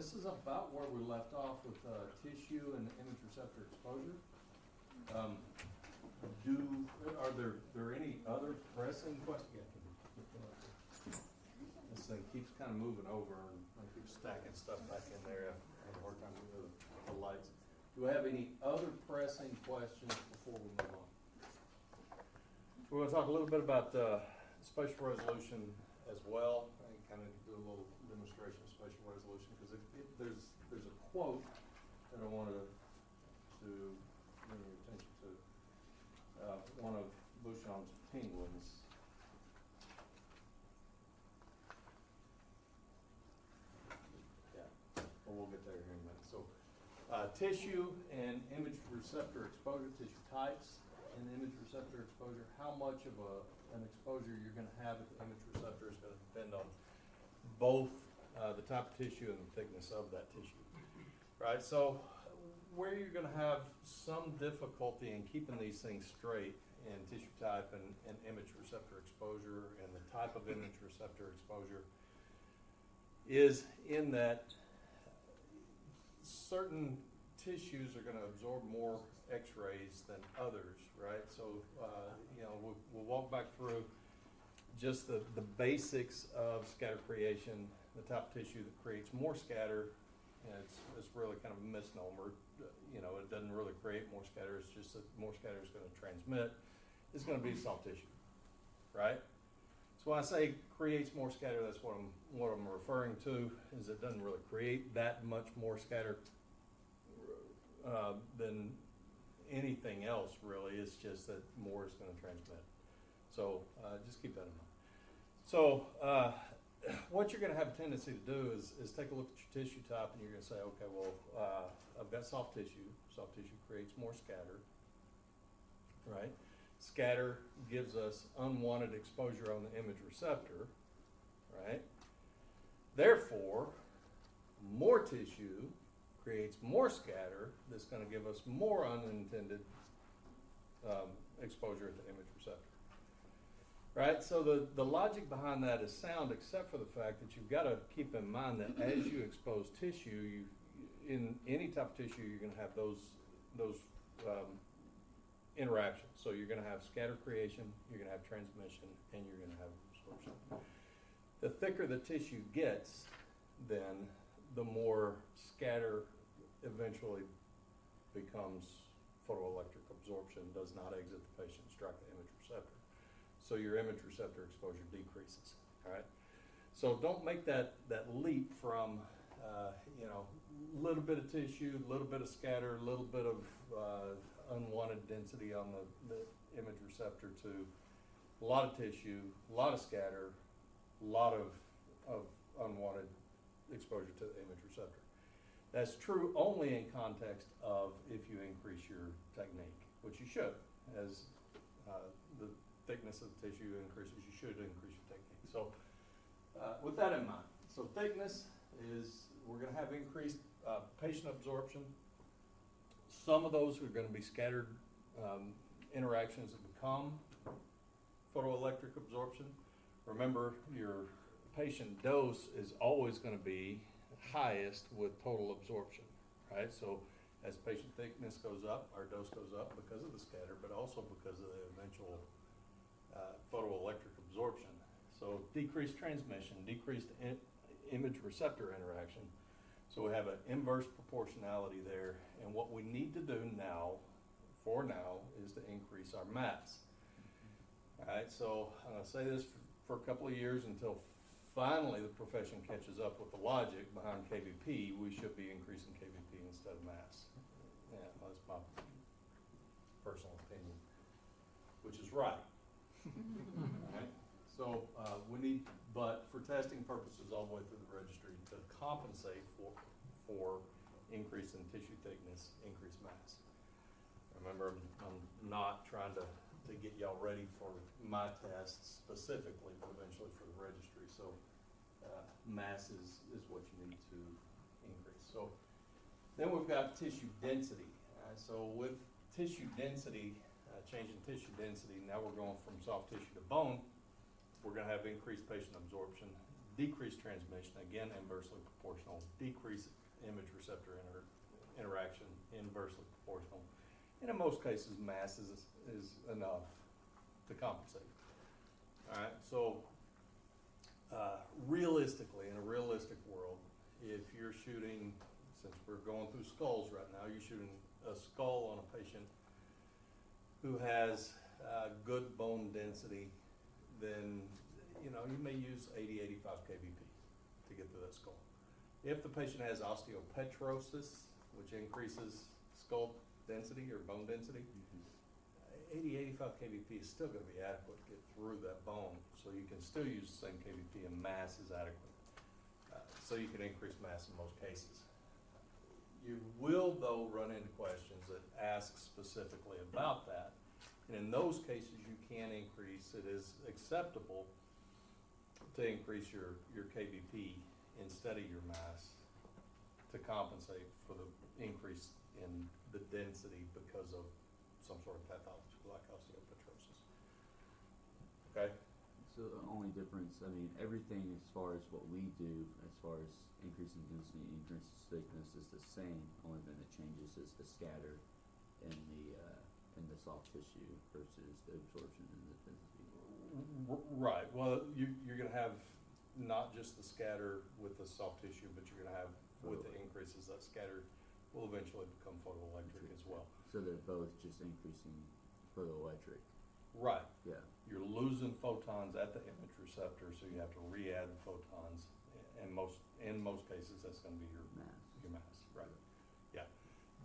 this is about where we left off with tissue and image receptor exposure. Are there any other pressing questions? This thing keeps kind of moving over and I keep stacking stuff back in there. I have a hard time with the lights. Do we have any other pressing questions before we move on? We're going to talk a little bit about spatial resolution as well. I kind of do a little demonstration of spatial resolution because there's a quote that I wanted to bring your attention to. One of Bushong's penguins. Yeah, well, we'll get there here in a minute. So, tissue and image receptor exposure, tissue types and image receptor exposure. How much of an exposure you're going to have at the image receptor is going to depend on both the type of tissue and the thickness of that tissue. Right, so where you're going to have some difficulty in keeping these things straight in tissue type and image receptor exposure and the type of image receptor exposure is in that certain tissues are going to absorb more x-rays than others, right? So, we'll walk back through just the basics of scatter creation, the type of tissue that creates more scatter. And it's really kind of a misnomer. It doesn't really create more scatter. It's just that more scatter is going to transmit. It's going to be soft tissue, right? So when I say creates more scatter, that's what I'm referring to. Is it doesn't really create that much more scatter than anything else, really. It's just that more is going to transmit. So just keep that in mind. So what you're going to have a tendency to do is take a look at your tissue type and you're going to say, okay, well, I've got soft tissue. Soft tissue creates more scatter, right? Scatter gives us unwanted exposure on the image receptor, right? Therefore, more tissue creates more scatter that's going to give us more unintended exposure at the image receptor. Right, so the logic behind that is sound, except for the fact that you've got to keep in mind that as you expose tissue, in any type of tissue, you're going to have those interactions. So you're going to have scatter creation, you're going to have transmission, and you're going to have absorption. The thicker the tissue gets, then the more scatter eventually becomes photoelectric absorption, does not exit the patient, strike the image receptor. So your image receptor exposure decreases, all right? So don't make that leap from, a little bit of tissue, a little bit of scatter, a little bit of unwanted density on the image receptor to a lot of tissue, a lot of scatter, a lot of unwanted exposure to the image receptor. That's true only in context of if you increase your technique, which you should. As the thickness of the tissue increases, you should increase your technique. So with that in mind, so thickness is, we're going to have increased patient absorption. Some of those are going to be scattered interactions that become photoelectric absorption. Remember, your patient dose is always going to be highest with total absorption, right? So as patient thickness goes up, our dose goes up because of the scatter, but also because of the eventual photoelectric absorption. So decreased transmission, decreased image receptor interaction. So we have an inverse proportionality there. And what we need to do now, is to increase our mass. All right, so I'm going to say this for a couple of years until finally the profession catches up with the logic behind KVP. We should be increasing KVP instead of mass. Yeah, that's my personal opinion, which is right. All right. So we need, but for testing purposes all the way through the registry to compensate for increase in tissue thickness, increased mass. Remember, I'm not trying to get y'all ready for my tests specifically, but eventually for the registry. So mass is what you need to increase. So then we've got tissue density. So with tissue density, changing tissue density, now we're going from soft tissue to bone. We're going to have increased patient absorption. decreased transmission, again inversely proportional, decreased image receptor interaction, inversely proportional. And in most cases, mass is enough to compensate. All right, so realistically, in a realistic world, if you're shooting, since we're going through skulls right now, you're shooting a skull on a patient who has good bone density, then you may use 80-85 kVp to get through that skull. If the patient has osteopetrosis, which increases skull density or bone density, 80-85 kVp is still going to be adequate to get through that bone. So you can still use the same kVp and mass is adequate. So you can increase mass in most cases. You will, though, run into questions that ask specifically about that. And in those cases, you can increase, it is acceptable to increase your KVP instead of your mass to compensate for the increase in the density because of some sort of pathology like osteopetrosis. Okay? So the only difference, I mean, everything as far as what we do, as far as increasing density, increasing thickness is the same. Only thing that changes is the scatter in the soft tissue versus the absorption in the density. Right. Well, you're going to have not just the scatter with the soft tissue, but you're going to have with the increases that scatter will eventually become photoelectric as well. So they're both just increasing photoelectric. Right. Yeah. You're losing photons at the image receptor, so you have to re-add the photons. And in most cases, that's going to be your Mass. Your mass, right? Yeah.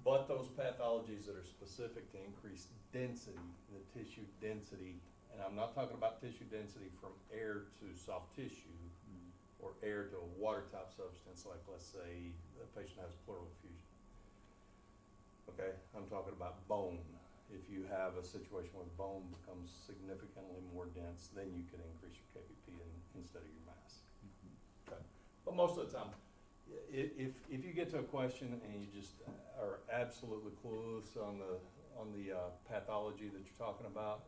But those pathologies that are specific to increased density, the tissue density, and I'm not talking about tissue density from air to soft tissue or air to a water-type substance, like let's say a patient has pleural effusion. Okay, I'm talking about bone. If you have a situation where bone becomes significantly more dense, then you can increase your KVP instead of your mass. Okay. But most of the time, if you get to a question and you just are absolutely clueless on the pathology that you're talking about,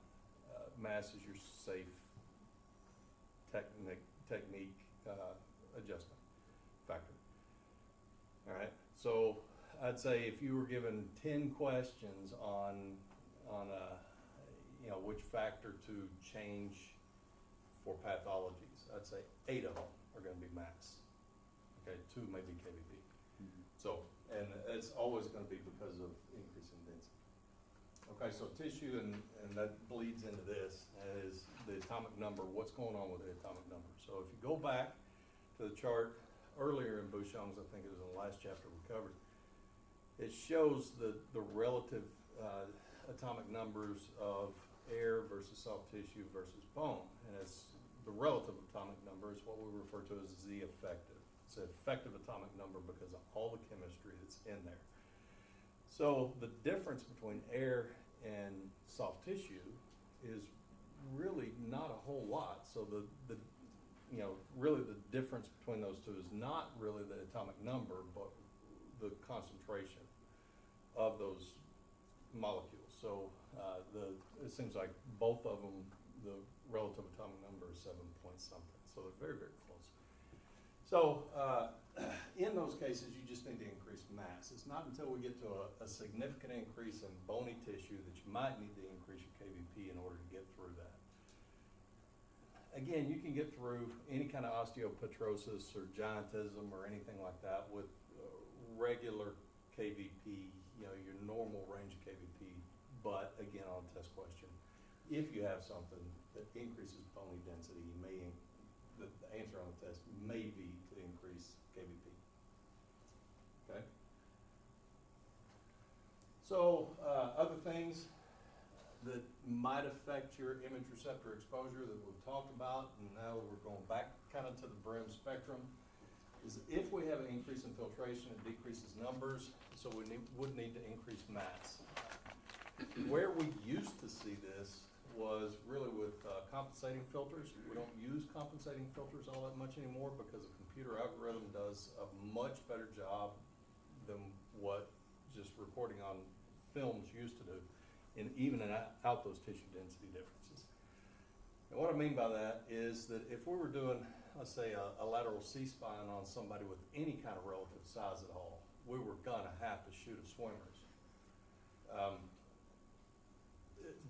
mass is your safe technique adjustment factor. All right. So I'd say if you were given 10 questions on which factor to change for pathologies, I'd say 8 of them are going to be mass. Okay, 2 may be KVP. So, and it's always going to be because of increasing density. Okay, so tissue, and that bleeds into this, is the atomic number. What's going on with the atomic number? So if you go back to the chart earlier in Bushong's, I think it was in the last chapter we covered, it shows the relative atomic numbers of air versus soft tissue versus bone. And it's the relative atomic number is what we refer to as Z effective. It's an effective atomic number because of all the chemistry that's in there. So the difference between air and soft tissue is really not a whole lot. So really the difference between those two is not really the atomic number, but the concentration of those molecules. So it seems like both of them, the relative atomic number is 7 point something. So they're very, very close. So in those cases, you just need to increase mass. It's not until we get to a significant increase in bony tissue that you might need to increase your KVP in order to get through that. Again, you can get through any kind of osteopetrosis or giantism or anything like that with regular KVP, your normal range of KVP. But again, on a test question, if you have something that increases bony density, the answer on the test may be to increase KVP. Okay. So other things that might affect your image receptor exposure that we've talked about, and now we're going back kind of to the brim spectrum, is if we have an increase in filtration, it decreases numbers, so we would need to increase mass. Where we used to see this was really with compensating filters. We don't use compensating filters all that much anymore because the computer algorithm does a much better job than what just recording on films used to do in evening out those tissue density differences. And what I mean by that is that if we were doing let's say, a lateral C-spine on somebody with any kind of relative size at all, we were gonna have to shoot a swimmer's.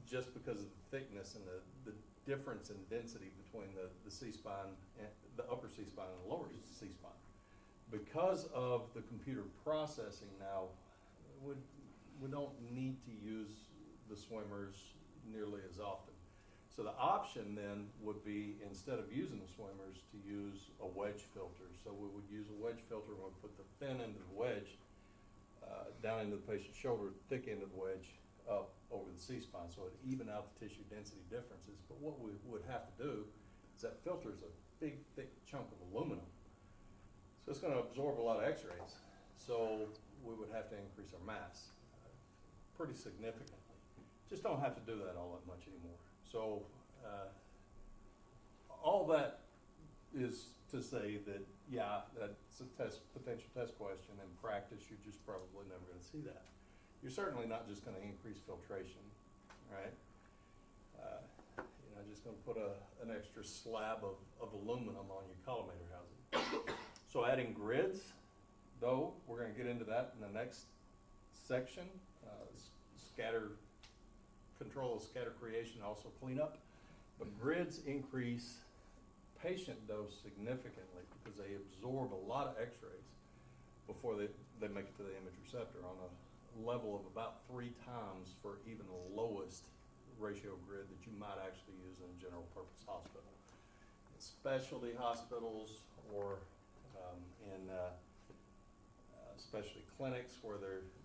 Just because of the thickness and the difference in density between the C-spine, and the upper C-spine and the lower C-spine. Because of the computer processing now, we don't need to use the swimmers nearly as often. So the option then would be, instead of using the swimmers, to use a wedge filter. So we would use a wedge filter and we'd put the thin end of the wedge down into the patient's shoulder, thick end of the wedge up over the C-spine, so it'd even out the tissue density differences. But what we would have to do is that filter is a big, thick chunk of aluminum. So it's gonna absorb a lot of x-rays. So we would have to increase our mass pretty significantly. Just don't have to do that all that much anymore. So all that is to say that, yeah, that's a potential test question. In practice, you're just probably never gonna see that. You're certainly not just gonna increase filtration, right? You're not just gonna put an extra slab of aluminum on your collimator housing. So adding grids, though, we're gonna get into that in the next section. Control of scatter creation, also cleanup. But grids increase patient dose significantly because they absorb a lot of x-rays before they make it to the image receptor on a level of about 3 times for even the lowest ratio grid that you might actually use in a general purpose hospital. In specialty hospitals or in specialty clinics where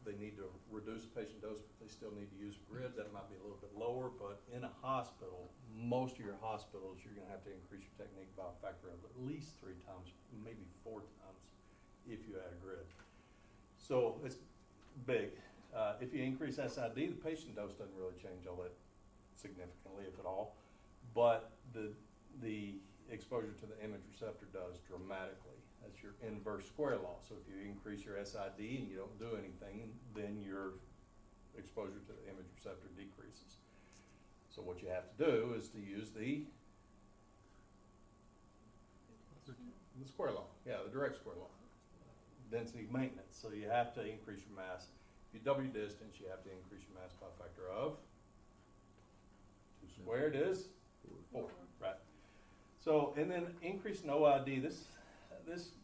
they need to reduce patient dose, but they still need to use a grid, that might be a little bit lower. But in a hospital, most of your hospitals, you're gonna have to increase your technique by a factor of at least 3 times, maybe 4 times if you add a grid. So it's big. If you increase SID, the patient dose doesn't really change all that significantly, if at all. But the exposure to the image receptor does dramatically. That's your inverse square law. So if you increase your SID and you don't do anything, then your exposure to the image receptor decreases. So what you have to do is to use the square law. Yeah, the direct square law. Density maintenance. So you have to increase your mass. If you double your distance, you have to increase your mass by a factor of 2 squared is 4, right? So, and then increase in OID, this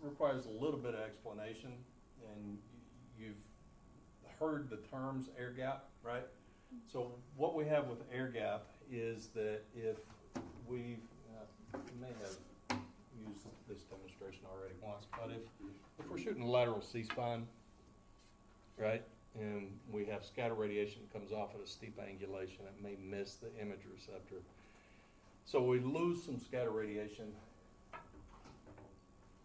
requires a little bit of explanation, and you've heard the terms air gap, right? So what we have with air gap is that if we may have used this demonstration already once, but if we're shooting a lateral C-spine, right, and we have scatter radiation that comes off at a steep angulation, it may miss the image receptor. So we lose some scatter radiation.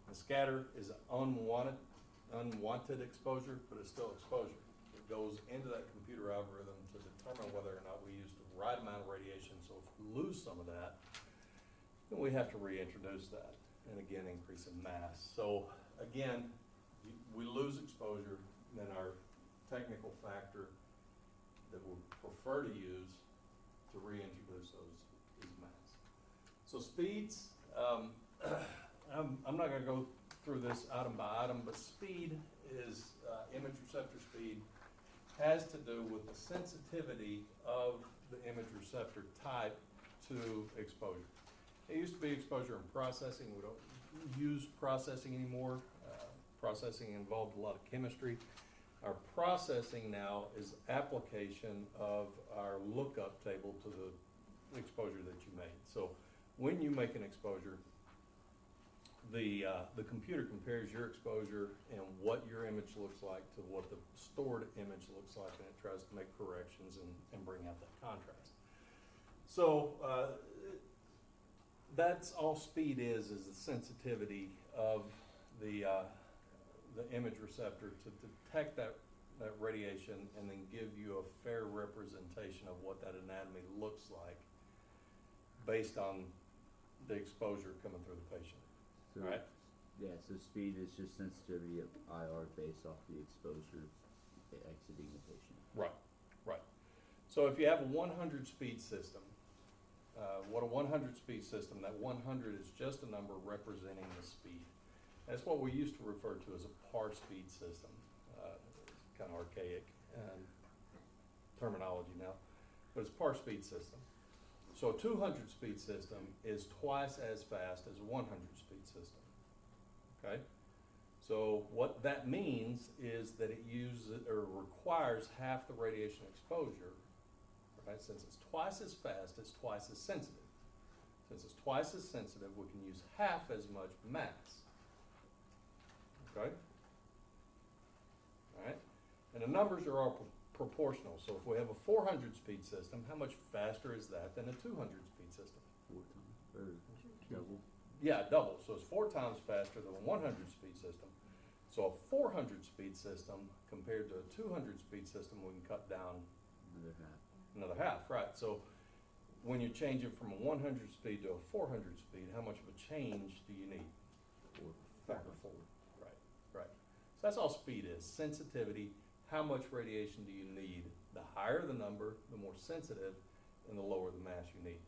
The scatter is an unwanted exposure, but it's still exposure. It goes into that computer algorithm to determine whether or not we used the right amount of radiation. So if we lose some of that, then we have to reintroduce that, and again, increase in mass. So again, we lose exposure, then our technical factor that we prefer to use to reintroduce those is mass. So speeds, I'm not gonna go through this item by item, but speed is, image receptor speed has to do with the sensitivity of the image receptor type to exposure. It used to be exposure and processing. We don't use processing anymore. Processing involved a lot of chemistry. Our processing now is application of our lookup table to the exposure that you made. So when you make an exposure, the computer compares your exposure and what your image looks like to what the stored image looks like, and it tries to make corrections and bring out that contrast. So that's all speed is the sensitivity of the image receptor to detect that radiation and then give you a fair representation of what that anatomy looks like based on the exposure coming through the patient. So, right? Yeah, so speed is just sensitivity of IR based off the exposure exiting the patient. Right, right. So if you have a 100 speed system, What a 100 speed system, that 100 is just a number representing the speed. That's what we used to refer to as a par speed system. Kind of archaic terminology now, but it's par speed system. So a 200 speed system is twice as fast as a 100 speed system, okay? So what that means is that it uses or requires half the radiation exposure, right? Since it's twice as fast, it's twice as sensitive. Since it's twice as sensitive, we can use half as much mass, okay? All right, and the numbers are all proportional. So if we have a 400 speed system, how much faster is that than a 200 speed system? 4 times, or double. Yeah, double. So it's 4 times faster than a 100 speed system. So a 400 speed system compared to a 200 speed system, we can cut down Another half. another half, right? So when you change it from a 100 speed to a 400 speed, how much of a change do you need? 4. Factor 4. Right, right. So that's all speed is. Sensitivity. How much radiation do you need? The higher the number, the more sensitive, and the lower the mass you need.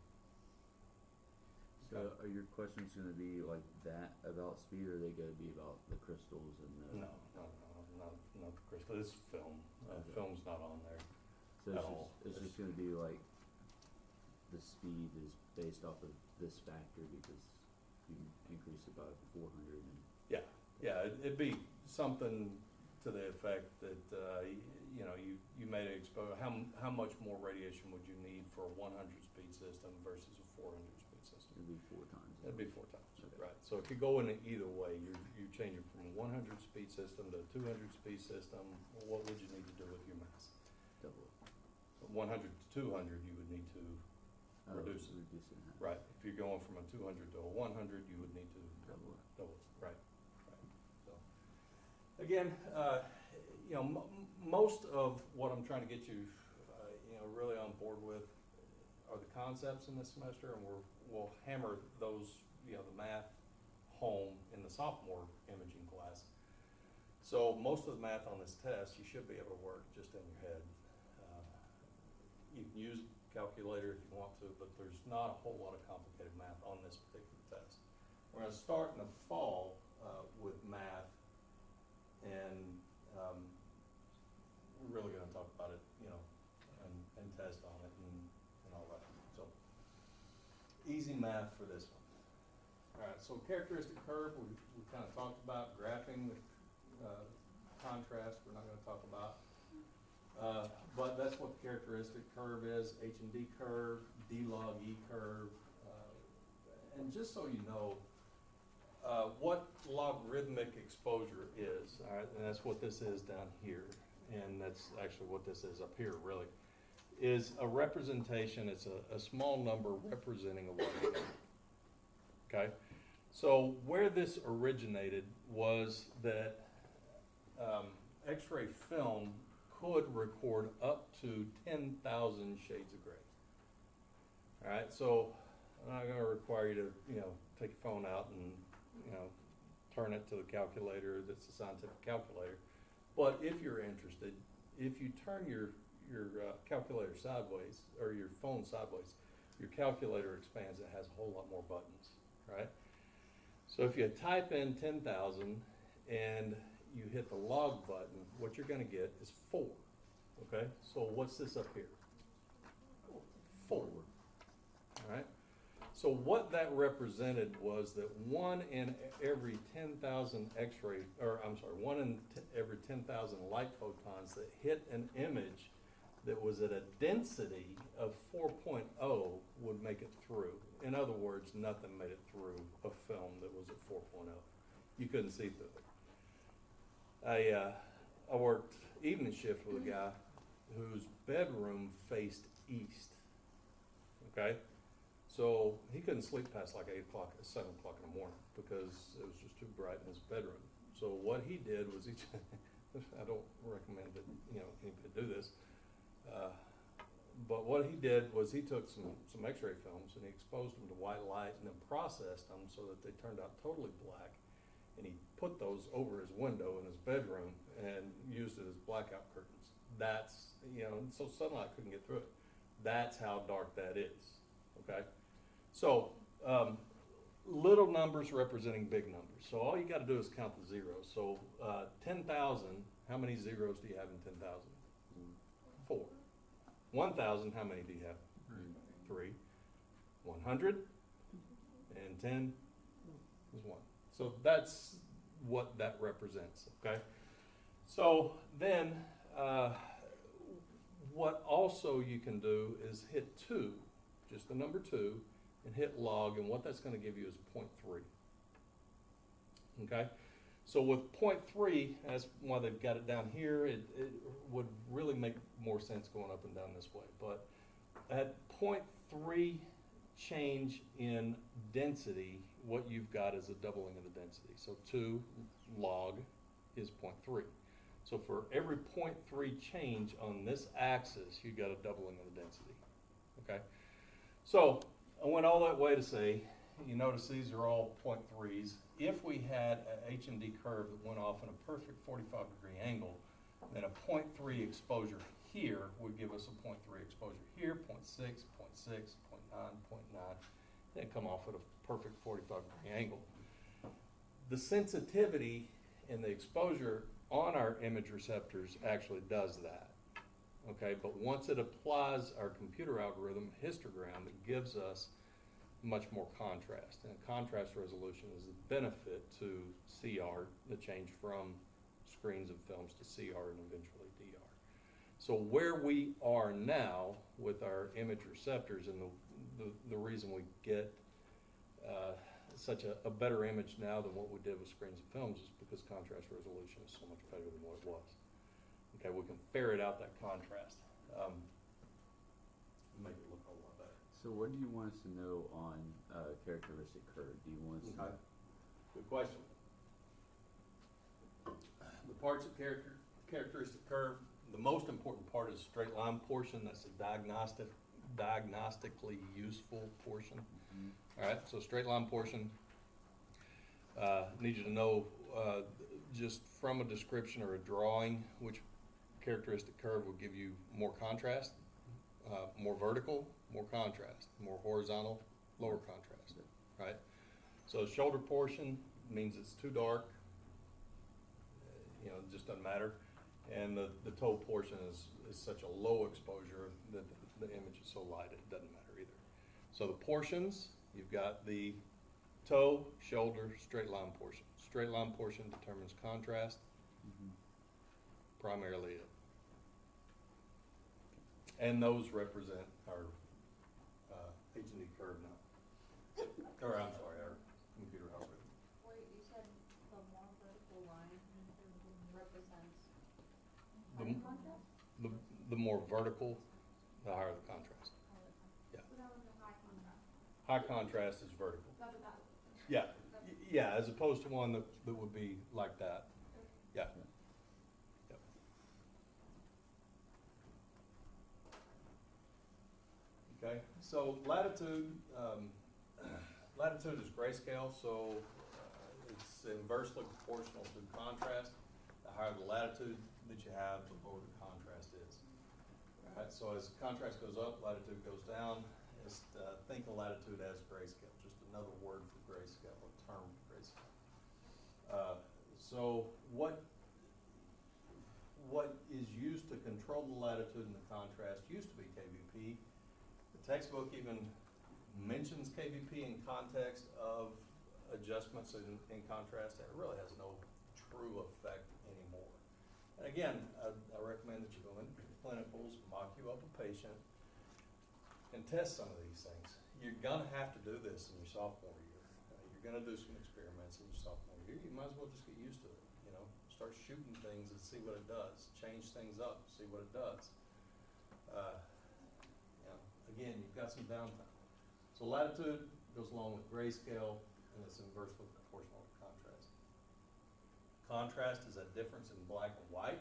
So are your questions gonna be like that about speed, or are they gonna be about the crystals and the? No, not the crystal. It's film. Okay. Film's not on there. So at it's all. just, it's just gonna be like, the speed is based off of this factor because you increase it by 400 and. Yeah, it'd be something to the effect that, you know, you may expose, how much more radiation would you need for a 100 speed system versus a 400 speed system? It'd be 4 times. It'd be 4 times, Okay. right. So if you go in it either way, you're changing from a 100 speed system to a 200 speed system, what would you need to do with your mass? Double it. 100 to 200, you would need to reduce it. Reduce it in half. Right, if you're going from a 200 to a 100, you would need to Double it. double it, right, right. So, again, you know, most of what I'm trying to get you, you know, really on board with are the concepts in this semester, and we'll hammer those, you know, the math home in the sophomore imaging class. So most of the math on this test, you should be able to work just in your head. You can use calculator if you want to, but there's not a whole lot of complicated math on this particular test. We're gonna start in the fall with math, and we're really gonna talk about it, you know, and test on it and all that. So, easy math for this one. All right, so characteristic curve, we kind of talked about. Graphing, contrast, we're not gonna talk about. But that's what the characteristic curve is, H&D curve, D log E curve. And just so you know, what logarithmic exposure is, all right, and that's what this is down here, and that's actually what this is up here, really, is a representation, it's a small number representing a wavelength, okay? So where this originated was that X-ray film could record up to 10,000 shades of gray. All right, so I'm not going to require you to, you know, take your phone out and, you know, turn it to the calculator. That's a scientific calculator. But if you're interested, if you turn your calculator sideways, or your phone sideways, your calculator expands. It has a whole lot more buttons, right? So if you type in 10,000 and you hit the log button, what you're going to get is 4. Okay, so what's this up here? 4. All right. So what that represented was that 1 in every 10,000 X-ray, or I'm sorry, 1 in every 10,000 light photons that hit an image that was at a density of 4.0 would make it through. In other words, nothing made it through a film that was at 4.0. You couldn't see through it. I worked evening shift with a guy whose bedroom faced east, okay? So he couldn't sleep past like 8 o'clock, 7 o'clock in the morning because it was just too bright in his bedroom. So what he did was I don't recommend that, you know, anybody do this, but what he did was he took some X-ray films and he exposed them to white light and then processed them so that they turned out totally black. And he put those over his window in his bedroom and used it as blackout curtains. That's, you know, so sunlight couldn't get through it. That's how dark that is, okay? So, little numbers representing big numbers. So all you gotta do is count the zeros. So, 10,000, how many zeros do you have in 10,000? 4. 1,000, how many do you have? 3. 100 and 10 is 1. So that's what that represents, okay? So then, what also you can do is hit 2, just the number 2, and hit log, and what that's gonna give you is 0.3. Okay? So with 0.3, that's why they've got it down here. It would really make more sense going up and down this way. But at 0.3 change in density, what you've got is a doubling of the density. So 2 log is 0.3. So for every 0.3 change on this axis, you got a doubling of the density. Okay? So I went all that way to say, you notice these are all 0.3s. If we had an H&D curve that went off in a perfect 45-degree angle, then a 0.3 exposure here would give us a 0.3 exposure here, 0.6, 0.6, 0.9, 0.9, then come off at a perfect 45-degree angle. The sensitivity and the exposure on our image receptors actually does that. Okay, but once it applies our computer algorithm histogram, it gives us much more contrast. And contrast resolution is a benefit to CR, the change from screens of films to CR and eventually DR. So where we are now with our image receptors, and the reason we get such a better image now than what we did with screens of films is because contrast resolution is so much better than what it was. Okay, we can ferret out that contrast. Make it look a whole lot better. So what do you want us to know on characteristic curve? Do you want us to know? Good question. The parts of characteristic curve, the most important part is straight line portion. That's the diagnostically useful portion. Mm-hmm. All right, so straight line portion, need you to know just from a description or a drawing which characteristic curve will give you more contrast, more vertical, more contrast, more horizontal, lower contrast, right? So shoulder portion means it's too dark, you know, it just doesn't matter. And the toe portion is such a low exposure that the image is so light it doesn't matter either. So the portions, you've got the toe, shoulder, straight line portion. Straight line portion determines contrast, primarily it. And those represent our H&D curve now. Or I'm sorry, our computer algorithm. Wait, you said the more vertical line represents The, higher contrast? the more vertical, the higher the contrast. Yeah. So that was a high contrast. High contrast is vertical. That's what that was. Yeah, yeah, as opposed to one that would be like that. Yeah. Yep. Okay, so latitude, latitude is grayscale, so it's inversely proportional to contrast. The higher the latitude that you have, the lower the contrast is. All right, so as contrast goes up, latitude goes down. Just think of latitude as grayscale, just another word for grayscale, a term for grayscale. So what is used to control the latitude and the contrast used to be KVP. The textbook even mentions KVP in context of adjustments in contrast, and it really has no true effect anymore. And again, I recommend that you go into clinicals, mock you up a patient, and test some of these things. You're gonna have to do this in your sophomore year. You're gonna do some experiments in your sophomore year. You might as well just get used to it, you know. Start shooting things and see what it does. Change things up, see what it does. You know, again, you've got some downtime. So latitude goes along with grayscale, and it's inversely proportional to contrast. Contrast is a difference in black and white.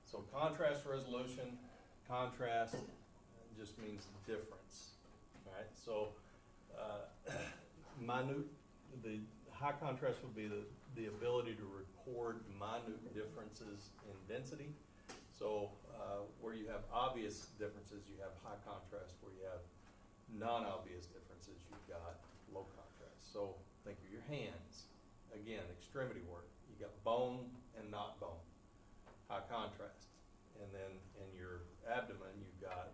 So contrast resolution, contrast just means difference, all right? So the high contrast would be the ability to record minute differences in density. So where you have obvious differences, you have high contrast. Where you have Non-obvious differences, you've got low contrast. So think of your hands. Again, extremity work. You got bone and not bone. High contrast. And then in your abdomen, you've got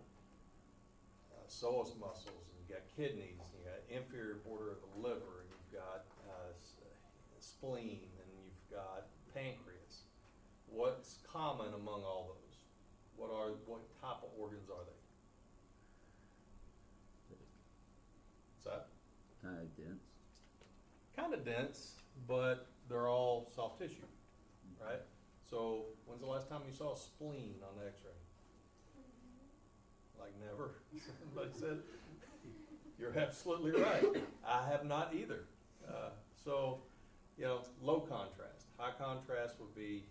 psoas muscles, and you've got kidneys, and you've got inferior border of the liver, and you've got spleen, and you've got pancreas. What's common among all those? What type of organs are they? What's that? Kind of dense. Kind of dense, but they're all soft tissue, right? So when's the last time you saw a spleen on the x-ray? Like never, somebody said. You're absolutely right. I have not either. So, low contrast. High contrast would be,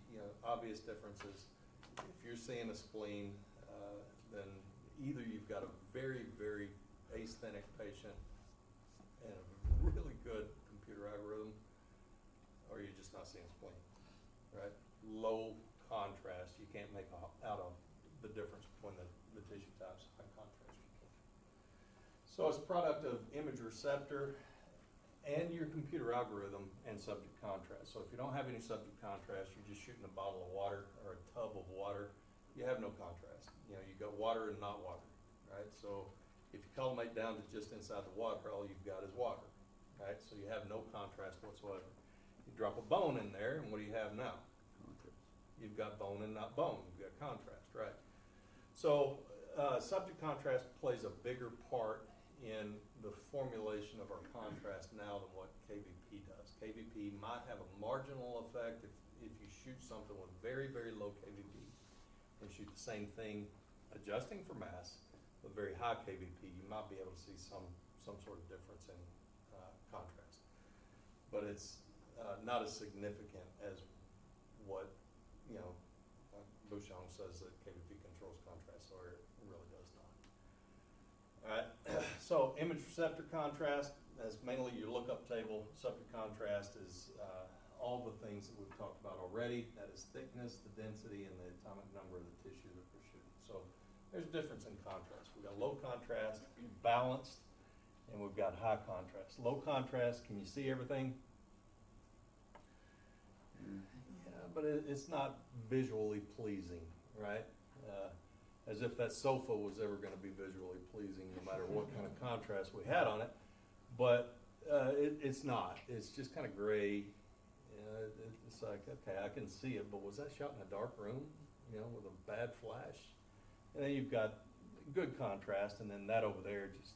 obvious differences. If you're seeing a spleen, then either you've got a very, very asthenic patient and a really good computer algorithm, or you're just not seeing spleen, right? Low contrast, you can't make out of the difference between the tissue types. High contrast, you can. So it's a product of image receptor and your computer algorithm and subject contrast. So if you don't have any subject contrast, you're just shooting a bottle of water or a tub of water, you have no contrast. You've got water and not water, right? So if you collimate down to just inside the water, all you've got is water, right? So you have no contrast whatsoever. You drop a bone in there, and what do you have now? Contrast. You've got bone and not bone. You've got contrast, right? So subject contrast plays a bigger part in the formulation of our contrast now than what KVP does. KVP might have a marginal effect if you shoot something with very, very low KVP and shoot the same thing adjusting for mass with very high KVP, you might be able to see some sort of difference in contrast. But it's not as significant as what, Bushong says that KVP controls contrast, so it really does not. All right, so image receptor contrast, that's mainly your lookup table. Subject contrast is all the things that we've talked about already. That is thickness, the density, and the atomic number of the tissue that we're shooting. So there's a difference in contrast. We've got low contrast, balanced, and we've got high contrast. Low contrast, can you see everything? Yeah, but it's not visually pleasing, right? As if that sofa was ever going to be visually pleasing, no matter what kind of contrast we had on it. But it's not. It's just kind of gray. It's like, okay, I can see it, but was that shot in a dark room, with a bad flash? And then you've got good contrast, and then that over there just,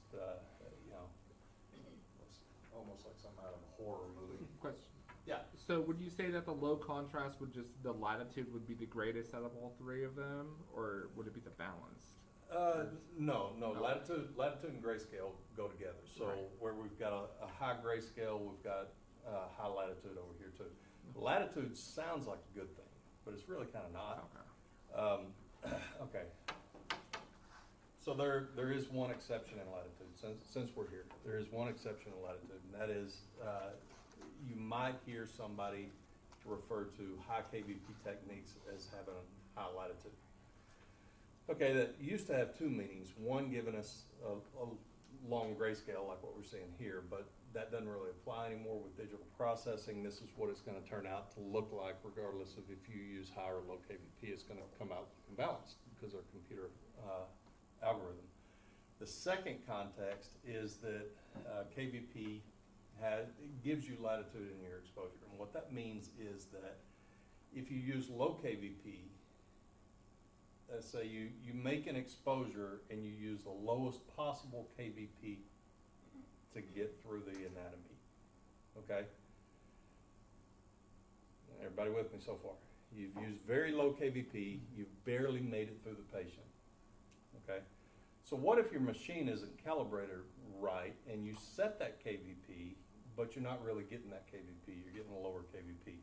looks almost like something out of a horror movie. Question. Yeah. So would you say that the low contrast the latitude would be the greatest out of all three of them, or would it be the balanced? No. Okay. Latitude and grayscale go together. So Right. where we've got a high grayscale, we've got high latitude over here too. Latitude sounds like a good thing, but it's really kind of not. Okay. Okay. So there is one exception in latitude. Since we're here, there is one exception in latitude, and that is you might hear somebody refer to high KVP techniques as having high latitude. Okay, that used to have two meanings. One giving us a long grayscale like what we're seeing here, but that doesn't really apply anymore with digital processing. This is what it's going to turn out to look like regardless of if you use high or low KVP. It's going to come out balanced because our computer algorithm. The second context is that KVP gives you latitude in your exposure. And what that means is that if you use low KVP, let's say you make an exposure and you use the lowest possible KVP to get through the anatomy, okay? Everybody with me so far? You've used very low KVP, you've barely made it through the patient, okay? So what if your machine isn't calibrated right and you set that KVP, but you're not really getting that KVP, you're getting a lower KVP?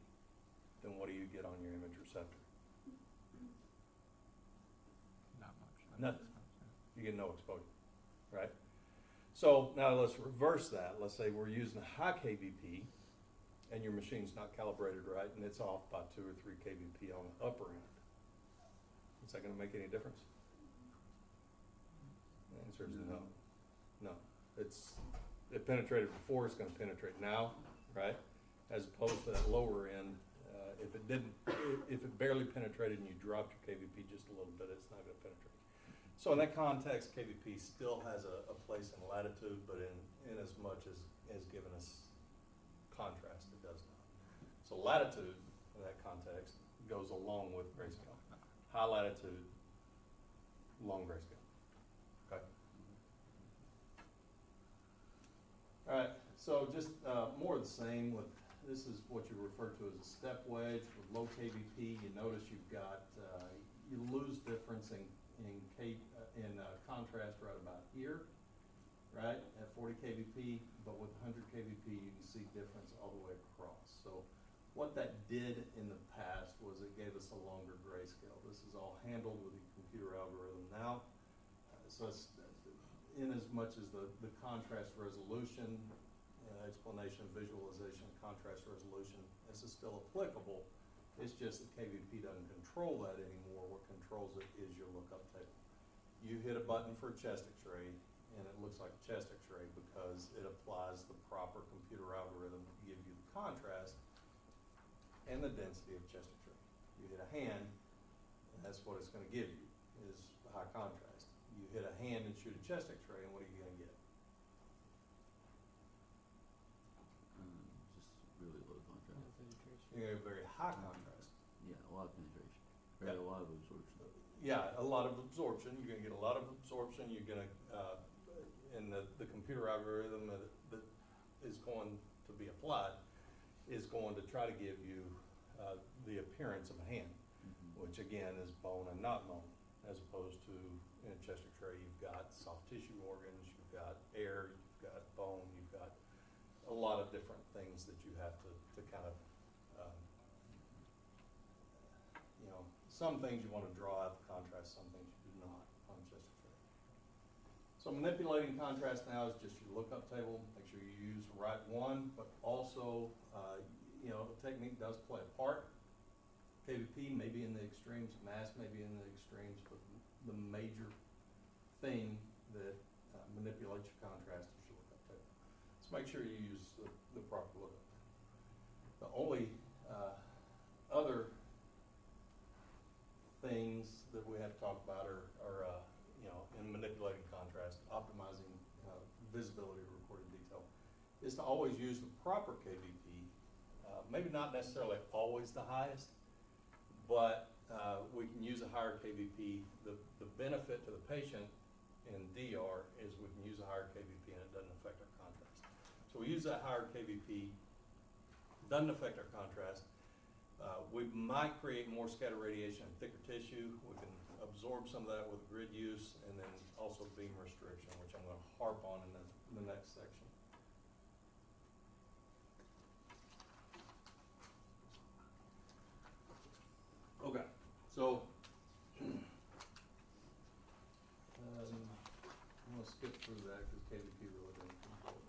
Then what do you get on your image receptor? Not much. Nothing. You get no exposure, right? So now let's reverse that. Let's say we're using a high KVP and your machine's not calibrated right and it's off by 2 or 3 KVP on the upper end. Is that going to make any difference? The answer is no. No. it penetrated before, it's gonna penetrate now, right? As opposed to that lower end, if it barely penetrated and you dropped your KVP just a little bit, it's not gonna penetrate. So in that context, KVP still has a place in latitude, but in as much as giving us contrast, it does not. So latitude, in that context, goes along with grayscale. High latitude, long grayscale. Okay? All right, so just more of the same with, this is what you refer to as a step wedge with low KVP. You notice you've got, you lose difference in contrast right about here, right, at 40 kVp, but with 100 kVp you can see difference all the way across. So what that did in the past was it gave us a longer grayscale. This is all handled with a computer algorithm now. So it's, in as much as the contrast resolution, explanation, visualization, contrast resolution, this is still applicable. It's just that KVP doesn't control that anymore. What controls it is your lookup table. You hit a button for a chest x-ray, and it looks like a chest x-ray because it applies the proper computer algorithm to give you the contrast and the density of chest x-ray. You hit a hand, and that's what it's gonna give you, is high contrast. You hit a hand and shoot a chest x-ray, and what are you gonna get? Just really low contrast. You're gonna get very high contrast. Yeah, a lot of penetration. Or Yeah. a lot of absorption. Yeah, a lot of absorption. You're gonna get a lot of absorption. You're gonna, and the computer algorithm that is going to be applied is going to try to give you the appearance of a hand, which again is bone and not bone, as opposed to in a chest x-ray you've got soft tissue organs, you've got air, you've got bone, you've got a lot of different things that you have to kind of, you know, some things you want to draw out the contrast, some things you do not on chest x-ray. So manipulating contrast now is just your lookup table. Make sure you use the right one, but also, you know, the technique does play a part. KVP may be in the extremes, mass may be in the extremes, but the major thing that manipulates your contrast is your lookup table. So make sure you use the proper lookup table. The only other things that we have to talk about are you know, in manipulating contrast, optimizing visibility of recorded detail, is to always use the proper KVP. Maybe not necessarily always the highest, but we can use a higher KVP. The benefit to the patient in DR is we can use a higher KVP and it doesn't affect our contrast. So we use that higher KVP, doesn't affect our contrast. We might create more scatter radiation in thicker tissue. We can absorb some of that with grid use, and then also beam restriction, which I'm going to harp on in the next section. Okay, so I'm going to skip through that because KVP really didn't control it.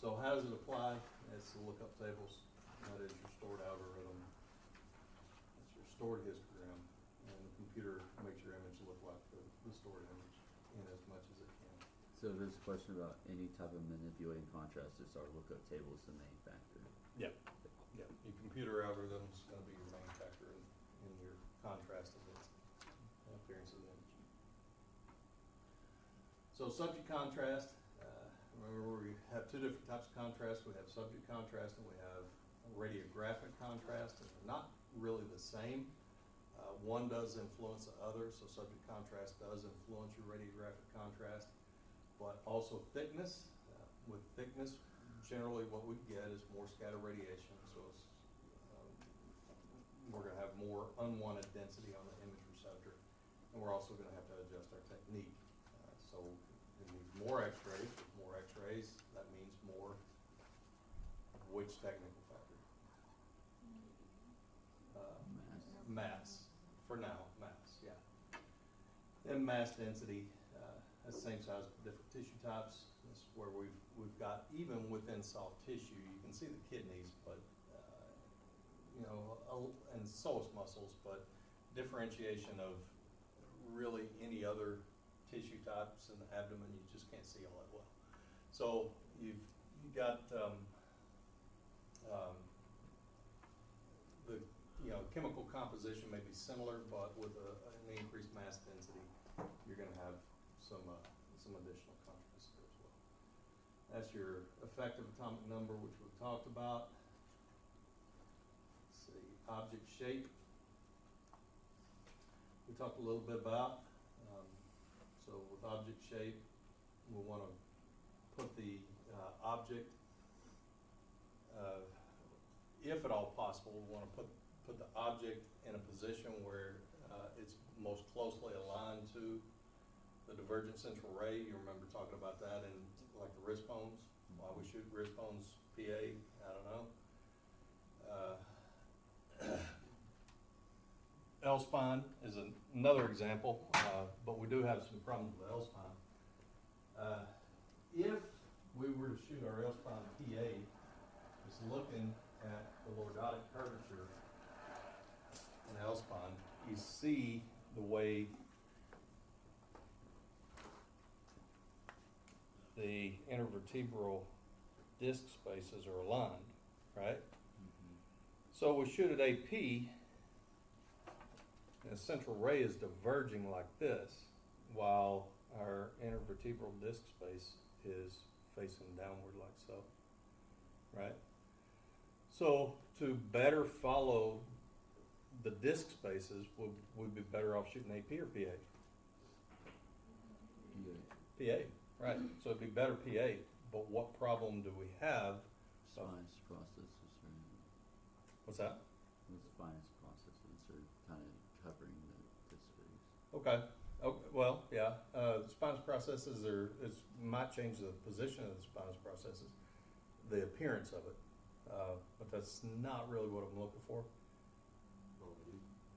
So how does it apply? It's the lookup tables. That is your stored algorithm. It's your stored histogram, and the computer makes your image look like the stored image in as much as it can. So there's a question about any type of manipulating contrast. Is our lookup table is the main factor? Yeah. Yeah. Your computer algorithm is going to be your main factor in your contrast of its appearance of the image. So subject contrast. Remember, we have two different types of contrast. We have subject contrast and we have radiographic contrast, and they're not really the same. One does influence the other, so subject contrast does influence your radiographic contrast, but also thickness. With thickness, generally what we get is more scatter radiation, so it's, we're going to have more unwanted density on the image receptor, and we're also going to have to adjust our technique. So it means more x-rays. With more x-rays, that means more which technical factor? Mass. For now, mass, yeah. And mass density, at the same size but different tissue types. This is where we've got, even within soft tissue, you can see the kidneys, but you know, and psoas muscles, but differentiation of really any other tissue types in the abdomen, you just can't see all that well. So you got, the, chemical composition may be similar, but with an increased mass density, you're gonna have some additional contrast there as well. That's your effective atomic number, which we've talked about. Let's see, object shape. We talked a little bit about. So with object shape, we want to put the object, if at all possible, we want to put the object in a position where it's most closely aligned to the divergent central ray. You remember talking about that in like the wrist bones, why we shoot wrist bones PA, I don't know. L-spine is another example, but we do have some problems with L-spine. If we were to shoot our L-spine PA, just looking at the lordotic curvature in L-spine, you see the way the intervertebral disc spaces are aligned, right? So we shoot at AP, and the central ray is diverging like this, while our intervertebral disc space is facing downward like so, right? So to better follow the disc spaces, would be better off shooting AP or PA? PA, right. So it'd be better PA, but what problem do we have? Spinous processes are, What's that? the spinous processes are kind of covering the space. Okay. Well, yeah. The spinous processes might change the position of the spinous processes, the appearance of it, but that's not really what I'm looking for.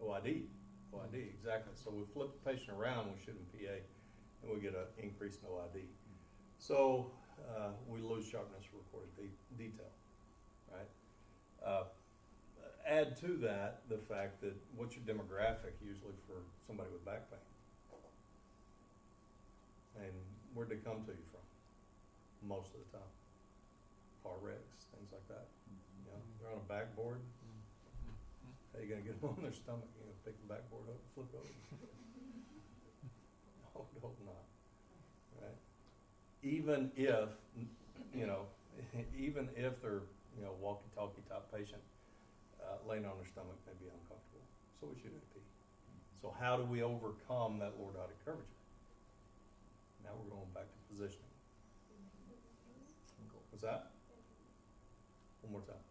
OID, exactly. So we flip the patient around, we shoot in PA, and we get an increase in OID. So we lose sharpness for recorded detail, right? Add to that the fact that what's your demographic usually for somebody with back pain? And where'd they come to you from? Most of the time. Car wrecks, things like that. You know, they're on a backboard. How you gonna get them on their stomach? You know, pick the backboard up and flip it over. I hope not, right? Even if, even if they're, walkie-talkie type patient, laying on their stomach may be uncomfortable. So we shoot AP. So how do we overcome that lordotic curvature? Now we're going back to positioning. What's that? One more time.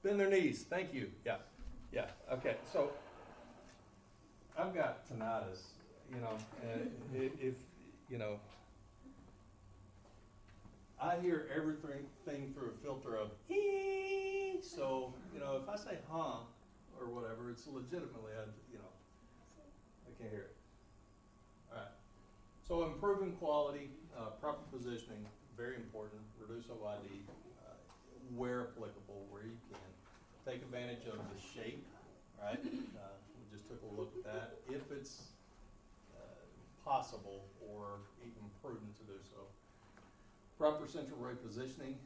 Bend their knees. Thank you. Yeah. Okay. So I've got tinnitus, and if I hear everything through a filter of hee. So if I say huh or whatever, it's legitimately I can't hear it. All right. So improving quality, proper positioning, very important. Reduce OID where applicable, where you can. Take advantage of the shape, right? We just took a look at that. If it's possible or even prudent to do so. Proper central ray positioning.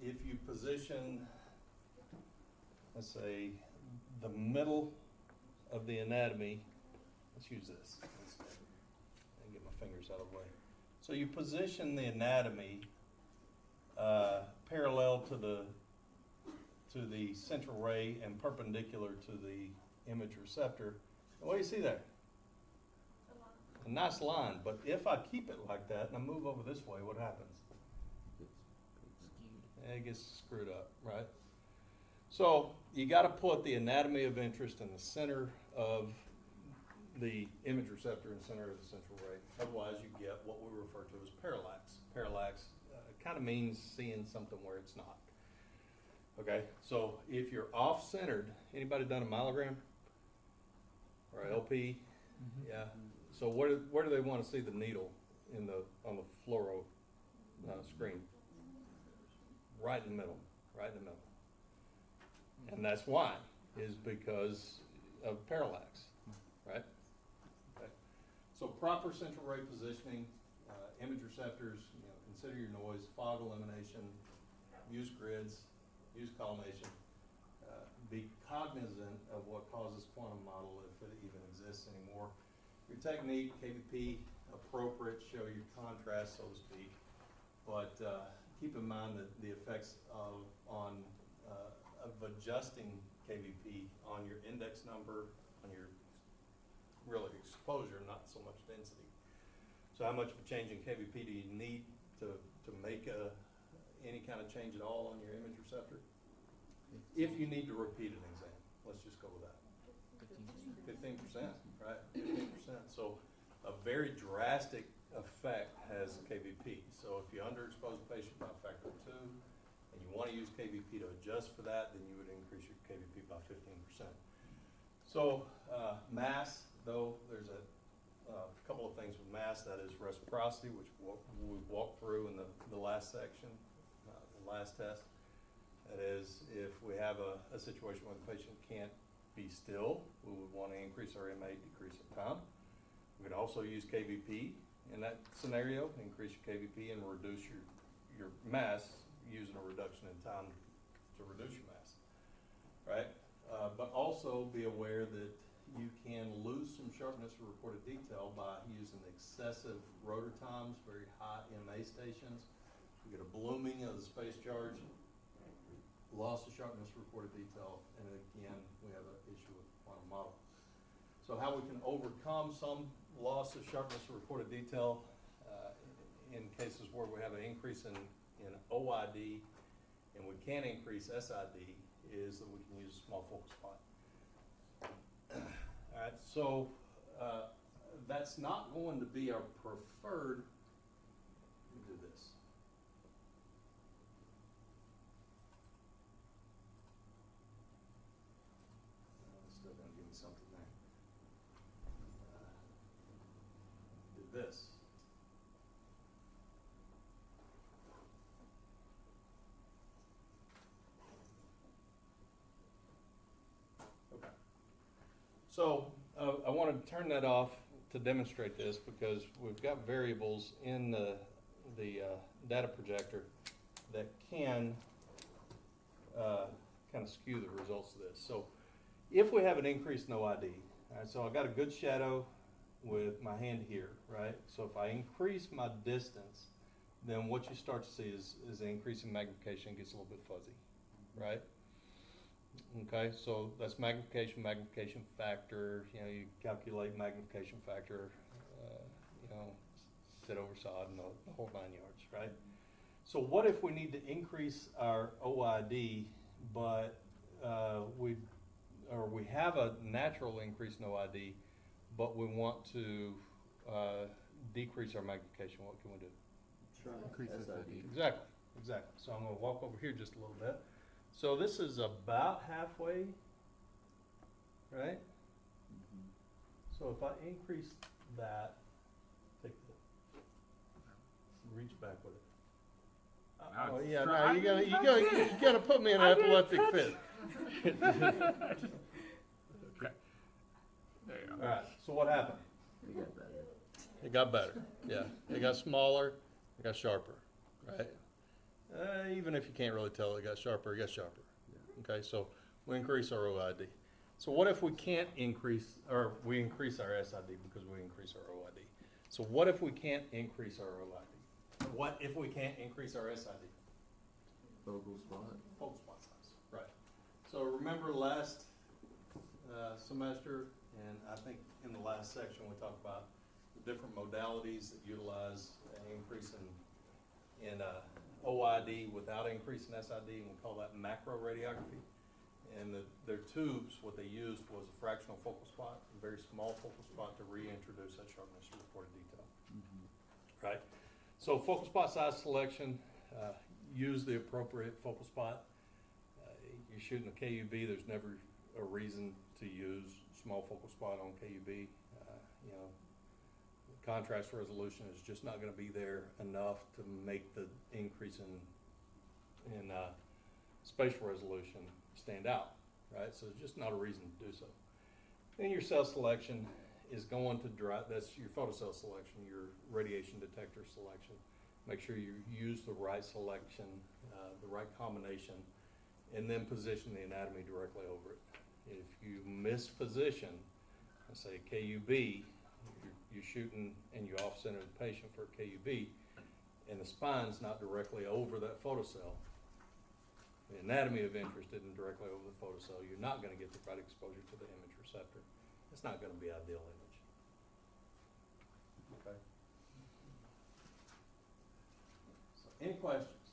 If you position, let's say, the middle of the anatomy, let's use this instead and get my fingers out of the way. So you position the anatomy parallel to the central ray and perpendicular to the image receptor. And what do you see there? A nice line, but if I keep it like that and I move over this way, what happens? It gets screwed up, right? So you got to put the anatomy of interest in the center of the image receptor and center of the central ray. Otherwise, you get what we refer to as parallax. Parallax kind of means seeing something where it's not. Okay, so if you're off-centered, anybody done a myelogram or LP? Mm-hmm. Yeah. So where do they want to see the needle on the fluoro screen? Right in the middle. And that's why, is because of parallax, right? Okay. So proper central ray positioning, image receptors, in consider your noise, fog elimination, use grids, use collimation. Be cognizant of what causes quantum model, if it even exists anymore. Your technique, KVP, appropriate, show your contrast, so to speak. But keep in mind that the effects of adjusting KVP on your index number, on your really exposure, not so much density. So how much of a change in KVP do you need to make any kind of change at all on your image receptor? If you need to repeat an exam, let's just go with that. 15%, right? 15%. So a very drastic effect has KVP. So if you underexpose a patient by a factor of 2, and you want to use KVP to adjust for that, then you would increase your KVP by 15%. So mass, though, there's a couple of things with mass. That is reciprocity, which we walked through in the last section, the last test. That is, if we have a situation where the patient can't be still, we would want to increase our MA, decrease the time. We could also use KVP in that scenario, increase your KVP and reduce your mass using a reduction in time to reduce your mass, right? But also be aware that you can lose some sharpness for reported detail by using excessive rotor times, very high MA stations. We get a blooming of the space charge, loss of sharpness for reported detail, and again, we have an issue with the quantum model. So how we can overcome some loss of sharpness for reported detail in cases where we have an increase in OID and we can't increase SID is that we can use a small focal spot. All right, so that's not going to be our preferred. Let me do this. It's still going to give me something there. Do this. Okay. So I wanted to turn that off to demonstrate this because we've got variables in the data projector that can kind of skew the results of this. So if we have an increase in OID, all right, so I got a good shadow with my hand here, right? So if I increase my distance, then what you start to see is the increase in magnification gets a little bit fuzzy, right? Okay, so that's magnification factor. You know, you calculate magnification factor, sit over sod and the whole 9 yards, right? So what if we need to increase our OID, but we have a natural increase in OID, but we want to decrease our magnification? What can we do? Increase SID. Exactly. So I'm going to walk over here just a little bit. So this is about halfway, right? Mm-hmm. So if I increase that, reach back with it. Now Oh it's yeah, no, trying you gotta put me in an epileptic fit. Okay. There you go. All right. So what happened? We got better. It got better. Yeah. It got smaller. It got sharper. Right. Even if you can't really tell, it got sharper. It got sharper. Okay. So we increase our OID. So what if we can't increase, or we increase our SID because we increase our OID? So what if we can't increase our OID? What if we can't increase our SID? Focal spot. Focal spot size. Right. So remember last semester, and I think in the last section we talked about the different modalities that utilize an increase in OID without increase in SID, and we call that macro radiography. And their tubes, what they used was a fractional focal spot, a very small focal spot to reintroduce that sharpness to reported detail. Mm-hmm. Right? So focal spot size selection, use the appropriate focal spot. You're shooting a KUB, there's never a reason to use small focal spot on KUB. Contrast resolution is just not going to be there enough to make the increase in spatial resolution stand out, right? So it's just not a reason to do so. Then your cell selection is going to drive, that's your photocell selection, your radiation detector selection, Make sure you use the right selection, the right combination, and then position the anatomy directly over it. If you misposition, and say KUB, you're shooting and you off-center the patient for KUB, and the spine's not directly over that photocell, the anatomy of interest isn't directly over the photocell, you're not gonna get the right exposure to the image receptor. It's not gonna be ideal image. Okay. So, any questions?